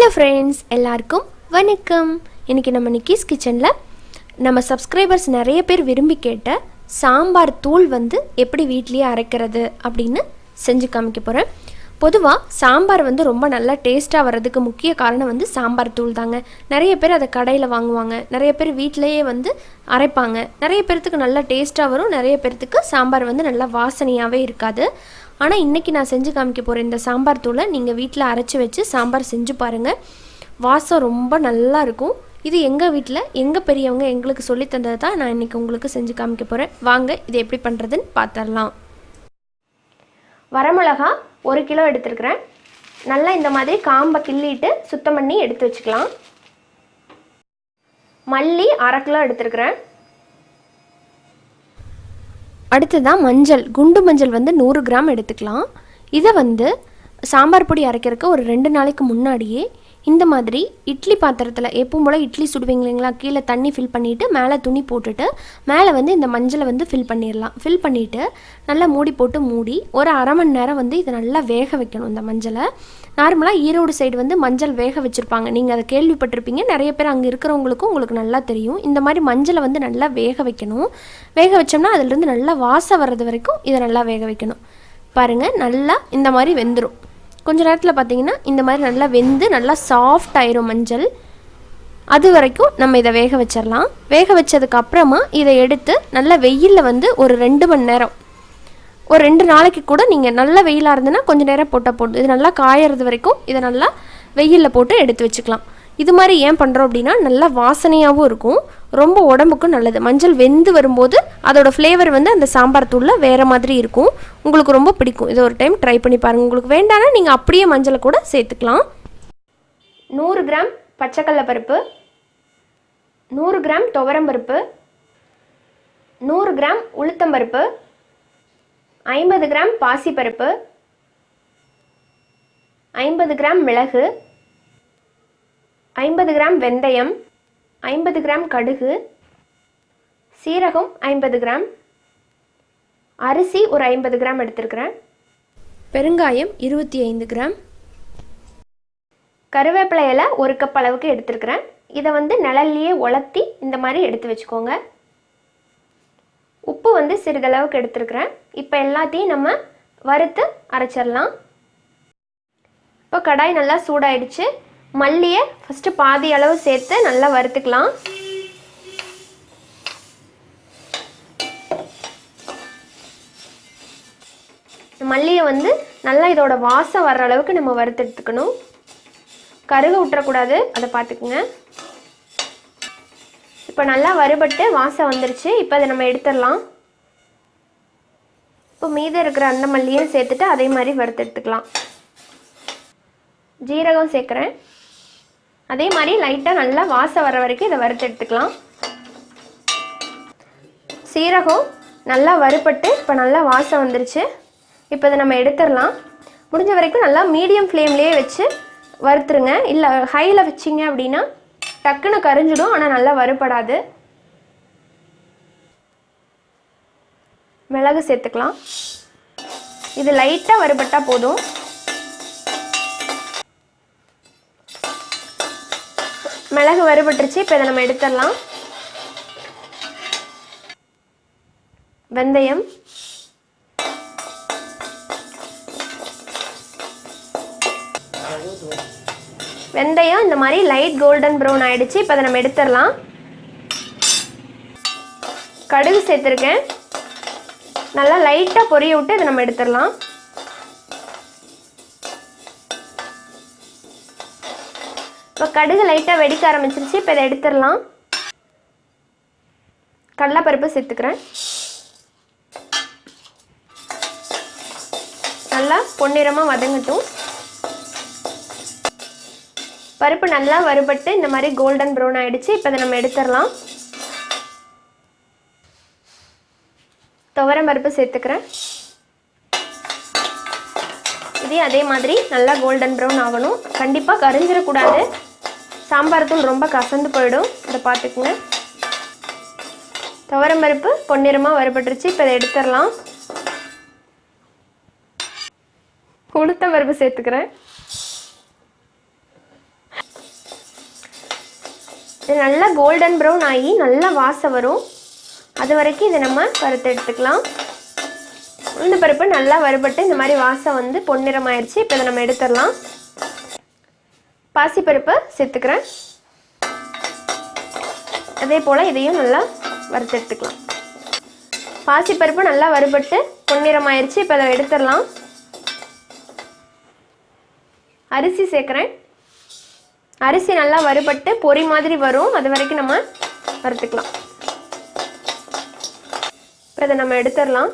Hello friends, எல்லாருக்கும் வணக்கம். இன்றைக்கி நம்ம நிக்கிஸ் கிச்சனில் நம்ம சப்ஸ்கிரைபர்ஸ் நிறைய பேர் விரும்பி கேட்ட சாம்பார் தூள் எப்படி வீட்லேயே அரைக்கிறது அப்படின்னு செஞ்சு காமிக்க போகிறேன். பொதுவாக சாம்பார் ரொம்ப நல்லா டேஸ்ட்டாக வர்றதுக்கு முக்கிய காரணம் சாம்பார் தூள் தாங்க. நிறைய பேர் அதை கடையில் வாங்குவாங்க, நிறைய பேர் வீட்டிலையே அரைப்பாங்க. நிறைய பேர்த்துக்கு நல்லா டேஸ்ட்டாக வரும், நிறைய பேர்த்துக்கு சாம்பார் நல்லா வாசனையாகவே இருக்காது. ஆனால் இன்றைக்கி நான் செஞ்சு காமிக்க போகிறேன் இந்த சாம்பார் தூளை நீங்கள் வீட்டில் அரைச்சி வச்சு சாம்பார் செஞ்சு பாருங்கள். வாசம் ரொம்ப நல்லா இருக்கும். இது எங்கள் வீட்டில் எங்கள் பெரியவங்க எங்களுக்கு சொல்லி தந்தது தான் நான் இன்றைக்கி உங்களுக்கு செஞ்சு காமிக்க போகிறேன். வாங்க இது எப்படி பண்ணுறதுன்னு பார்த்துடலாம். வரமிளகா 1 கிலோ எடுத்துருக்கிறேன். நல்லா இந்த மாதிரி காம்பை கிள்ளிட்டு சுத்தம் பண்ணி எடுத்து வச்சுக்கலாம். மல்லி 1/2 கிலோ எடுத்துருக்கிறேன். அடுத்ததான் மஞ்சள், குண்டு மஞ்சள் 100 கிராம் எடுத்துக்கலாம். இதை சாம்பார் பொடி அரைக்கிறதுக்கு ஒரு 2 நாளைக்கு முன்னாடியே இந்த மாதிரி இட்லி பாத்திரத்தில் எப்பவும் போல் இட்லி சுடுவீங்க இல்லைங்களா, கீழே தண்ணி ஃபில் பண்ணிவிட்டு மேலே துணி போட்டுட்டு மேலே இந்த மஞ்சளை ஃபில் பண்ணிடலாம். ஃபில் பண்ணிவிட்டு நல்லா மூடி போட்டு மூடி ஒரு அரை மணி நேரம் இதை நல்லா வேக வைக்கணும். இந்த மஞ்சளை நார்மலாக ஈரோடு சைடு மஞ்சள் வேக வச்சுருப்பாங்க, நீங்கள் அதை கேள்விப்பட்டிருப்பீங்க. நிறைய பேர் அங்கே இருக்கிறவங்களுக்கும் உங்களுக்கு நல்லா தெரியும். இந்த மாதிரி மஞ்சளை நல்லா வேக வைக்கணும். வேக வச்சோம்னா அதிலிருந்து நல்லா வாசம் வர்றது வரைக்கும் இதை நல்லா வேக வைக்கணும். பாருங்கள், நல்லா இந்த மாதிரி வெந்துடும். கொஞ்ச நேரத்தில் பார்த்தீங்கன்னா இந்த மாதிரி நல்லா வெந்து நல்லா சாஃப்ட் ஆயிரும் மஞ்சள். அது வரைக்கும் நம்ம இதை வேக வச்சிடலாம். வேக வச்சதுக்கு அப்புறமா இதை எடுத்து நல்லா வெயிலில் ஒரு 2 மணி நேரம், ஒரு 2 நாளைக்கு கூட நீங்கள் நல்லா வெயிலாக இருந்ததுன்னா கொஞ்சம் நேரம் போட்டால் போடும். இது நல்லா காயறது வரைக்கும் இதை நல்லா வெயிலில் போட்டு எடுத்து வச்சுக்கலாம். இது மாதிரி ஏன் பண்ணுறோம் அப்படின்னா நல்லா வாசனையாகவும் இருக்கும், ரொம்ப உடம்புக்கும் நல்லது. மஞ்சள் வெந்து வரும்போது அதோட ஃப்ளேவர் அந்த சாம்பார் தூளில் வேறு மாதிரி இருக்கும், உங்களுக்கு ரொம்ப பிடிக்கும். இதை ஒரு டைம் ட்ரை பண்ணி பாருங்கள். உங்களுக்கு வேண்டாம்னா நீங்கள் அப்படியே மஞ்சளை கூட சேர்த்துக்கலாம். 100 கிராம் பச்சைக்கடலை பருப்பு, 100 கிராம் துவரம்பருப்பு, 100 கிராம் உளுத்தம்பருப்பு, 50 கிராம் பாசிப்பருப்பு, 50 கிராம் மிளகு, 50 கிராம் வெந்தயம், 50 கிராம் கடுகு, சீரகம் 50 கிராம், அரிசி ஒரு 50 கிராம் எடுத்துருக்கிறேன், பெருங்காயம் 25 கிராம், கருவேப்பிலை இலை 1 கப் அளவுக்கு எடுத்துருக்கிறேன். இதை நிழல்லையே உலர்த்தி இந்த மாதிரி எடுத்து வச்சுக்கோங்க. உப்பு சிறிதளவுக்கு எடுத்துருக்கிறேன். இப்போ எல்லாத்தையும் நம்ம வறுத்து அரைச்சிடலாம். இப்போ கடாய் நல்லா சூடாயிடுச்சு. மல்லியை ஃபஸ்ட்டு பாதி அளவு சேர்த்து நல்லா வறுத்துக்கலாம். மல்லியை நல்லா இதோட வாசம் வர்ற அளவுக்கு நம்ம வறுத்து எடுத்துக்கணும். கருக விட்டுறக்கூடாது, அதை பார்த்துக்குங்க. இப்போ நல்லா வறுபட்டு வாசம் வந்துருச்சு. இப்போ அதை நம்ம எடுத்துடலாம். இப்போ மீதம் இருக்கிற அந்த மல்லியும் சேர்த்துட்டு அதே மாதிரி வறுத்து எடுத்துக்கலாம். ஜீரகம் சேர்க்குறேன். அதே மாதிரி லைட்டாக நல்லா வாசம் வர வரைக்கும் இதை வறுத்து எடுத்துக்கலாம். சீரகம் நல்லா வறுபட்டு இப்போ நல்லா வாசம் வந்துருச்சு. இப்போ இதை நம்ம எடுத்துடலாம். முடிஞ்ச வரைக்கும் நல்லா மீடியம் ஃப்ளேம்லேயே வச்சு வறுத்துருங்க. இல்லை ஹையில் வச்சிங்க அப்படின்னா டக்குன்னு கரிஞ்சிடும், ஆனால் நல்லா வறுபடாது. மிளகு சேர்த்துக்கலாம். இது லைட்டாக வறுபட்டால் போதும். மிளகு வறுபட்டுருச்சு. இப்போ இதை நம்ம எடுத்துடலாம். வெந்தயம், வெந்தயம் இந்த மாதிரி லைட் கோல்டன் ப்ரௌன் ஆயிடுச்சு. இப்போ அதை நம்ம எடுத்துடலாம். கடுகு சேர்த்துருக்கேன். நல்லா லைட்டாக பொரிய விட்டு இதை நம்ம எடுத்துடலாம். இப்போ கடுகு லைட்டாக வெடிக்க ஆரம்பிச்சிருச்சு. இப்போ இதை எடுத்துடலாம். கடலைப்பருப்பு சேர்த்துக்கிறேன். நல்லா பொன்னிறமாக வதங்கட்டும். பருப்பு நல்லா வறுபட்டு இந்த மாதிரி கோல்டன் ப்ரௌன் ஆகிடுச்சு. இப்போ இதை நம்ம எடுத்துடலாம். துவரம் பருப்பு சேர்த்துக்கிறேன். இதே அதே மாதிரி நல்லா கோல்டன் ப்ரௌன் ஆகணும். கண்டிப்பாக கரிஞ்சிடக்கூடாது, சாம்பார் தூள் ரொம்ப கசந்து போயிடும், இதை பார்த்துக்குங்க. துவரம் பருப்பு பொன்னிறமாக வறுபட்டுருச்சு. இப்போ இதை எடுத்துடலாம். உளுத்தம் பருப்பு சேர்த்துக்கிறேன். இது நல்லா கோல்டன் ப்ரௌன் ஆகி நல்லா வாசம் வரும். அது வரைக்கும் இதை நம்ம வறுத்து எடுத்துக்கலாம். உளுந்து பருப்பு நல்லா வறுபட்டு இந்த மாதிரி வாசம் வந்து பொன்னிறம் ஆயிடுச்சு. இப்போ இதை நம்ம எடுத்துடலாம். பாசிப்பருப்பு சேர்த்துக்கிறேன். அதே போல் இதையும் நல்லா வறுத்து எடுத்துக்கலாம். பாசிப்பருப்பு நல்லா வறுபட்டு பொன்னிறம் ஆயிடுச்சு. இப்போ அதை எடுத்துடலாம். அரிசி சேர்க்குறேன். அரிசி நல்லா வறுபட்டு பொரி மாதிரி வரும். அது வரைக்கும் நம்ம வறுத்துக்கலாம். இப்போ இதை நம்ம எடுத்துடலாம்.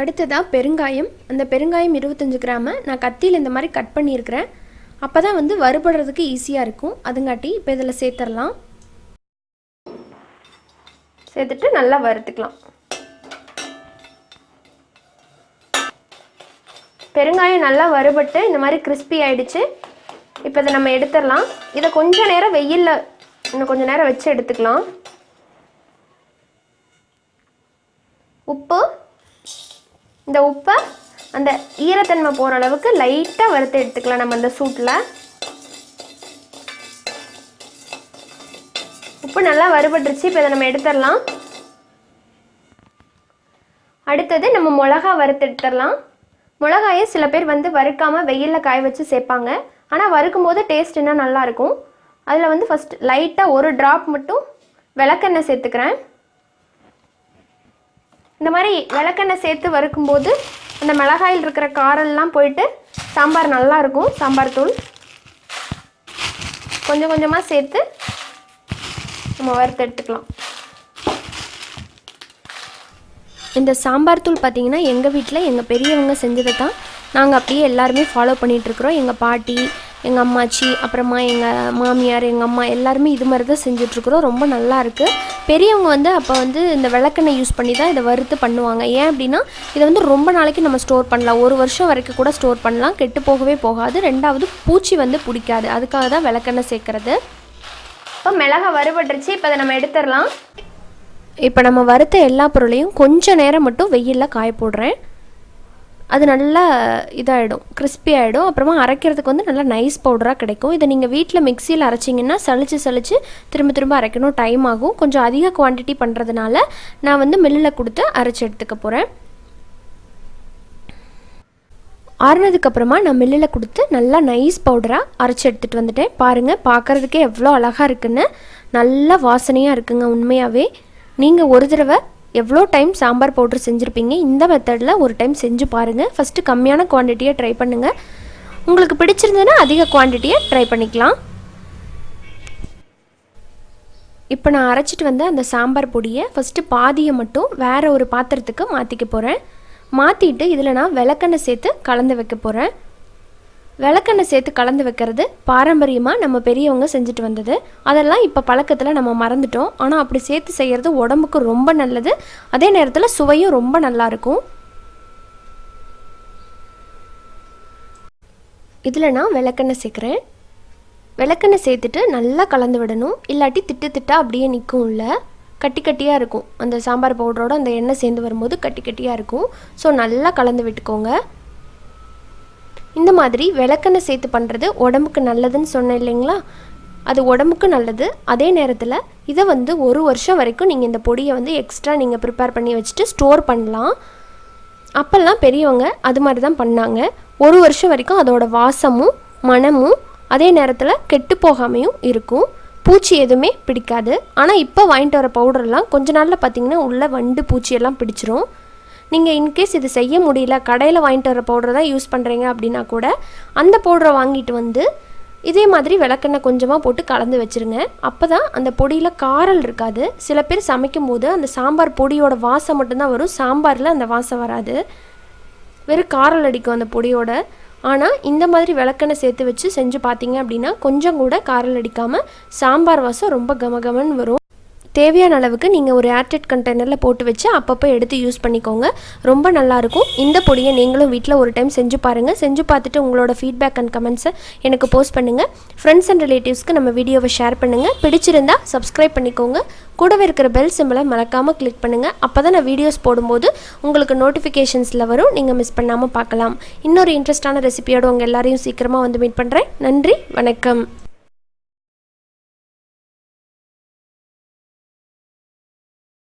அடுத்ததாக பெருங்காயம். அந்த பெருங்காயம் 25 கிராமை நான் கத்தியில் இந்த மாதிரி கட் பண்ணியிருக்கிறேன். அப்போ தான் வந்து வறுபடுறதுக்கு ஈஸியாக இருக்கும். அதுங்காட்டி இப்போ இதில் சேர்த்துடலாம். சேர்த்துட்டு நல்லா வறுத்துக்கலாம். பெருங்காயம் நல்லா வறுபட்டு இந்த மாதிரி கிறிஸ்பி ஆகிடுச்சு. இப்போ இதை நம்ம எடுத்துடலாம். இதை கொஞ்சம் நேரம் வெயிலில் இன்னும் கொஞ்சம் நேரம் வச்சு எடுத்துக்கலாம். உப்பு, இந்த உப்பை அந்த ஈரத்தன்மை போகிற அளவுக்கு லைட்டாக வறுத்து எடுத்துக்கலாம் நம்ம அந்த சூட்டில். உப்பு நல்லா வறுபட்டுருச்சு. இப்போ இதை நம்ம எடுத்துடலாம். அடுத்தது நம்ம மிளகா வறுத்து எடுத்துடலாம். மிளகாயை சில பேர் வந்து வறுக்காமல் வெயிலில் காய வச்சு சேர்ப்பாங்க. ஆனால் வறுக்கும் போது டேஸ்ட் இன்னும் நல்லாயிருக்கும். அதில் வந்து ஃபஸ்ட் லைட்டாக ஒரு ட்ராப் மட்டும் விளக்கெண்ணெய் சேர்த்துக்கிறேன். இந்த மாதிரி விளக்கெண்ணெய் சேர்த்து வறுக்கும்போது அந்த மிளகாயில் இருக்கிற காரெல்லாம் போயிட்டு சாம்பார் நல்லாயிருக்கும். சாம்பார் தூள் கொஞ்சம் கொஞ்சமாக சேர்த்து நம்ம வறுத்து எடுத்துக்கலாம். இந்த சாம்பார் தூள் பார்த்திங்கன்னா எங்கள் வீட்டில் எங்கள் பெரியவங்க செஞ்சதை தான் நாங்கள் அப்படியே எல்லாருமே ஃபாலோ பண்ணிகிட்ருக்குறோம். எங்கள் பாட்டி, எங்கள் அம்மாச்சி, அப்புறமா எங்கள் மாமியார், எங்கள் அம்மா எல்லாருமே இது மாதிரி தான் செஞ்சிட்ருக்குறோம். ரொம்ப நல்லாயிருக்கு. பெரியவங்க வந்து அப்போ வந்து இந்த விளக்கெண்ணெய் யூஸ் பண்ணி தான் இதை வறுத்து பண்ணுவாங்க. ஏன் அப்படின்னா இதை வந்து ரொம்ப நாளைக்கு நம்ம ஸ்டோர் பண்ணலாம். 1 வருஷம் வரைக்கும் கூட ஸ்டோர் பண்ணலாம். கெட்டு போகவே போகாது. ரெண்டாவது பூச்சி வந்து பிடிக்காது. அதுக்காக தான் விளக்கெண்ணெய் சேர்க்குறது. இப்போ மிளகா வறுபட்டுருச்சு. இப்போ அதை நம்ம எடுத்துடலாம். இப்போ நம்ம வறுத்த எல்லா பொருளையும் கொஞ்சம் நேரம் மட்டும் வெயிலில் காய போடுறேன். அது நல்லா இதாகிடும், கிறிஸ்பி ஆகிடும். அப்புறமா அரைக்கிறதுக்கு வந்து நல்லா நைஸ் பவுடராக கிடைக்கும். இதை நீங்கள் வீட்டில் மிக்சியில் அரைச்சிங்கன்னா சளிச்சு திரும்ப அரைக்கணும், டைம் ஆகும். கொஞ்சம் அதிக குவான்டிட்டி பண்ணுறதுனால நான் வந்து மில்லில் கொடுத்து அரைச்சி எடுத்துக்க போகிறேன். ஆறுனதுக்கப்புறமா நான் மில்லில் கொடுத்து நல்லா நைஸ் பவுடராக அரைச்சி எடுத்துகிட்டு வந்துட்டேன். பாருங்கள், பார்க்குறதுக்கே எவ்வளோ அழகாக இருக்குன்னு. நல்லா வாசனையாக இருக்குங்க. உண்மையாகவே நீங்கள் ஒரு தடவை எவ்வளோ டைம் சாம்பார் பவுட்ரு செஞ்சுருப்பீங்க, இந்த மெத்தடில் ஒரு டைம் செஞ்சு பாருங்கள். ஃபஸ்ட்டு கம்மியான குவான்டிட்டியை ட்ரை பண்ணுங்கள். உங்களுக்கு பிடிச்சிருந்ததுன்னா அதிக குவான்டிட்டியை ட்ரை பண்ணிக்கலாம். இப்போ நான் அரைச்சிட்டு வந்த அந்த சாம்பார் பொடியை ஃபஸ்ட்டு பாதியை மட்டும் வேறு ஒரு பாத்திரத்துக்கு மாற்றிக்க போகிறேன். மாற்றிட்டு இதில் நான் விளக்கெண்ணெய் சேர்த்து கலந்து வைக்க போகிறேன். விளக்கெண்ணெய் சேர்த்து கலந்து வைக்கிறது பாரம்பரியமாக நம்ம பெரியவங்க செஞ்சுட்டு வந்தது. அதெல்லாம் இப்போ பழக்கத்தில் நம்ம மறந்துட்டோம். ஆனால் அப்படி சேர்த்து செய்கிறது உடம்புக்கு ரொம்ப நல்லது. அதே நேரத்தில் சுவையும் ரொம்ப நல்லாயிருக்கும். இதில் நான் விளக்கெண்ணெய் சேர்க்குறேன். விளக்கெண்ணெய் சேர்த்துட்டு நல்லா கலந்து விடணும். இல்லாட்டி திட்டா அப்படியே நிற்கும். இல்லை, கட்டி கட்டியாக இருக்கும். அந்த சாம்பார் பவுடரோட அந்த எண்ணெய் சேர்ந்து வரும்போது கட்டி கட்டியாக இருக்கும். ஸோ நல்லா கலந்து விட்டுக்கோங்க. இந்த மாதிரி விளக்கெண்ணெய் சேர்த்து பண்ணுறது உடம்புக்கு நல்லதுன்னு சொன்னேன் இல்லைங்களா? அது உடம்புக்கு நல்லது. அதே நேரத்தில் இதை வந்து 1 வருஷம் வரைக்கும் நீங்கள் இந்த பொடியை வந்து எக்ஸ்ட்ரா நீங்கள் ப்ரிப்பேர் பண்ணி வச்சுட்டு ஸ்டோர் பண்ணலாம். அப்போல்லாம் பெரியவங்க அது மாதிரி தான் பண்ணாங்க. 1 வருஷம் வரைக்கும் அதோட வாசமும் மணமும் அதே நேரத்தில் கெட்டு போகாமையும் இருக்கும். பூச்சி எதுவுமே பிடிக்காது. ஆனால் இப்போ வாங்கிட்டு வர பவுடர்லாம் கொஞ்ச நாளில் பார்த்திங்கன்னா உள்ள வண்டு பூச்சியெல்லாம் பிடிச்சிரும். நீங்கள் இன்கேஸ் இது செய்ய முடியல, கடையில் வாங்கிட்டு வர பவுடர் தான் யூஸ் பண்ணுறீங்க அப்படின்னா கூட அந்த பவுடரை வாங்கிட்டு வந்து இதே மாதிரி விளக்கெண்ணெய் கொஞ்சமாக போட்டு கலந்து வச்சுருங்க. அப்போ தான் அந்த பொடியில் காரல் இருக்காது. சில பேர் சமைக்கும் போது அந்த சாம்பார் பொடியோட வாசம் மட்டும்தான் வரும். சாம்பாரில் அந்த வாசம் வராது, வெறும் காரல் அடிக்கும் அந்த பொடியோட. ஆனால் இந்த மாதிரி விளக்கெண்ணெய் சேர்த்து வச்சு செஞ்சு பார்த்தீங்க அப்படின்னா கொஞ்சம் கூட காரல் அடிக்காமல் சாம்பார் வாசம் ரொம்ப கமகமன்னு வரும். தேவையான அளவுக்கு நீங்கள் ஒரு ஏர்டைட் கண்டெய்னரில் போட்டு வச்சு அப்பப்போ எடுத்து யூஸ் பண்ணிக்கோங்க. ரொம்ப நல்லாயிருக்கும். இந்த பொடியை நீங்களும் வீட்டில் ஒரு டைம் செஞ்சு பாருங்கள். செஞ்சு பார்த்துட்டு உங்களோட ஃபீட்பேக் அண்ட் கமெண்ட்ஸை எனக்கு போஸ்ட் பண்ணுங்கள். ஃப்ரெண்ட்ஸ் அண்ட் ரிலேட்டிவ்ஸ்க்கு நம்ம வீடியோவை ஷேர் பண்ணுங்கள். பிடிச்சிருந்தால் சப்ஸ்கிரைப் பண்ணிக்கோங்க. கூடவே இருக்கிற பெல் சிம்பிளை மறக்காமல் கிளிக் பண்ணுங்கள். அப்போ தான் நான் வீடியோஸ் போடும்போது உங்களுக்கு நோட்டிஃபிகேஷன்ஸில் வரும். நீங்கள் மிஸ் பண்ணாமல் பார்க்கலாம். இன்னொரு இன்ட்ரெஸ்டான ரெசிபியோடு உங்கள் எல்லாரையும் சீக்கிரமாக வந்து மீட் பண்ணுறேன். நன்றி, வணக்கம்.